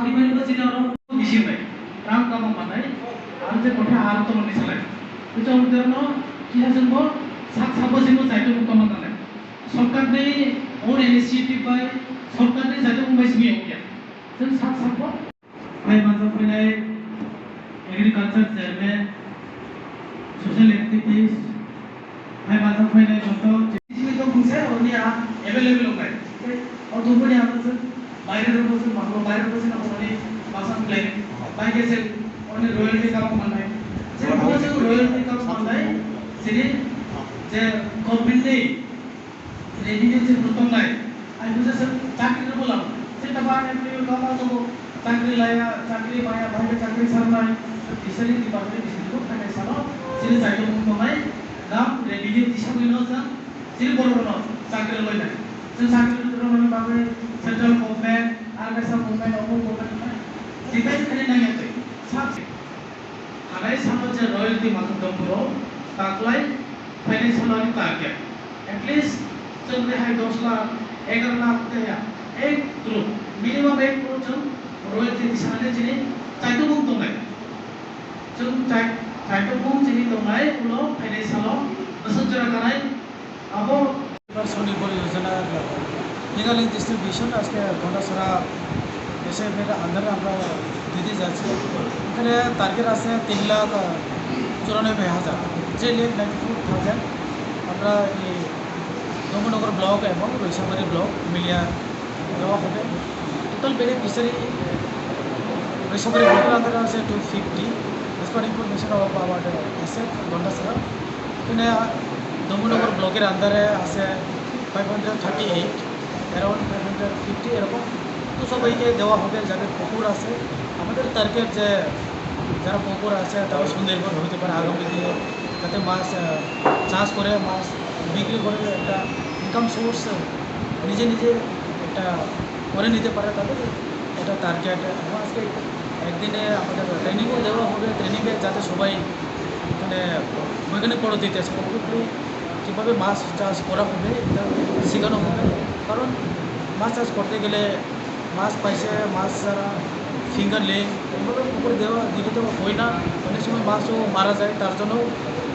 थैमानिबो जिनाव बिसिबाय रां कामा मानाय आरो जे गथा आरो तमनि सालाय बिचार उदाहरण किहाजोंबो सात साबोजिमो जायतो मुक्तमन नालाय सरकारनि ओन इनिशिएटिव बाय सरकारनि जायतो मुंबाय सिमी ओकिया जों सात साबो भाई मानसा फैनाय एग्रीकल्चर चेयरमैन सोशल एक्टिविस्ट भाई मानसा फैनाय गथ' सिमी तो बुंसे ओनिया अवेलेबल होबाय और दुबनि आबो বাইরে বসে মানলো বাইরে বসে না মানে বাসান প্লেন বাইরে সে অনেক রয়্যালটি কাম মানায় যে বসে রয়্যালটি কাম মানায় সেটি যে গভর্নমেন্টে রেভিনিউ যে প্রথম নাই আমি বুঝে স্যার চাকরি বললাম সেটা বা এমনি কামা তো চাকরি লায়া চাকরি মায়া বাইরে চাকরি সারনায় ফিশারি ডিপার্টমেন্ট ফিশারি থাকে সানো সেটি চাইতো মুম্বাই নাম রেভিনিউ হিসাবে না যা সেটি বড় বড় চাকরি লই না जों साख्रि माने बाबे सेंट्रल गभर्नमेंट आर्गेनाइजेशन गभर्नमेंट अमो गभर्नमेंट डिपेंड खाली नायाखै साख्रि हानाय सानो जे रयल्टी माखौ दंबो ताकलाय फाइनेंशियली ताके एटलिस्ट जों रेहाय 10 लाख 11 लाख देया एक ग्रुप मिनिमाम एक ग्रुप जों रयल्टी दिसाने जिनि चाइतो बुं दंनाय जों चाइतो बुं जिनि दंनाय उलो फाइनेंशियली बोसोर जरा गानाय आबो स्वनिर्भर योजना লিগালিং ডিস্ট্রিবিউশন আজকে ঘন্টাছড়া দেশে আন্ডারে আমরা দিতে যাচ্ছি এখানে টার্গেট আছে 3,94,000 3,94,000 আমরা এই দমনগর ব্লক এবং রৈসাবাড়ি ব্লক মিলিয়া দেওয়া হবে টোটাল বেনিফিশিয়ারি রৈসাবাড়ি ব্লকের আন্ডারে আছে 250 as per information of our আছে ঘন্টাছড়া এখানে দমনগর ব্লকের আন্ডারে আছে 538 अराउंड 550 এরকম তো সবাইকে দেওয়া হবে যাদের পুকুর আছে আমাদের টার্গেট যে যারা পুকুর আছে তারা স্বনির্ভর হতে পারে আগামী দিনে যাতে মাছ চাষ করে মাছ বিক্রি করে একটা ইনকাম সোর্স নিজে নিজে একটা করে নিতে পারে তাদের এটা টার্গেট এবং আজকে একদিনে আমাদের ট্রেনিংও দেওয়া হবে ট্রেনিংয়ে যাতে সবাই এখানে বৈজ্ঞানিক পদ্ধতিতে স্পেসিফিকলি কীভাবে মাছ চাষ করা হবে এটা শেখানো হবে কারণ মাছ চাষ করতে গেলে মাছ পাইছে মাছ যারা ফিঙ্গার লে এগুলো পুকুরে দিলে তো হয় না অনেক সময় মাছও মারা যায় তার জন্য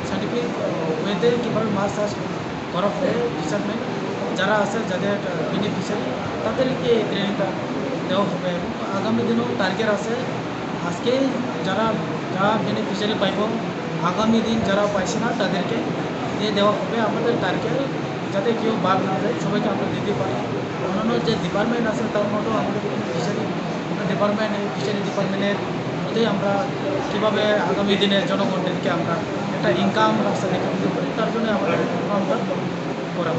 সাইন্টিফিক ওয়েতে কীভাবে মাছ চাষ করা হবে ফিশারম্যান যারা আছে যাদের বেনিফিশিয়ারি তাদেরকে এই ট্রেনিংটা দেওয়া হবে এবং আগামী দিনেও টার্গেট আছে আজকে যারা বেনিফিশিয়ারি পাইব আগামী দিন যারা পাইছে না তাদেরকে দিয়ে দেওয়া হবে আমাদের টার্গেট যাতে কেউ বাদ না যায় সবাইকে আমরা দিতে পারি অন্যান্য যে ডিপার্টমেন্ট আছে তার মতো আমাদের ফিশারি ডিপার্টমেন্ট এই ফিশারি ডিপার্টমেন্টের মধ্যেই আমরা কীভাবে আগামী দিনে জনগণদেরকে আমরা একটা ইনকাম রাস্তা দেখে দিতে পারি তার জন্য আমাদের আমরা করা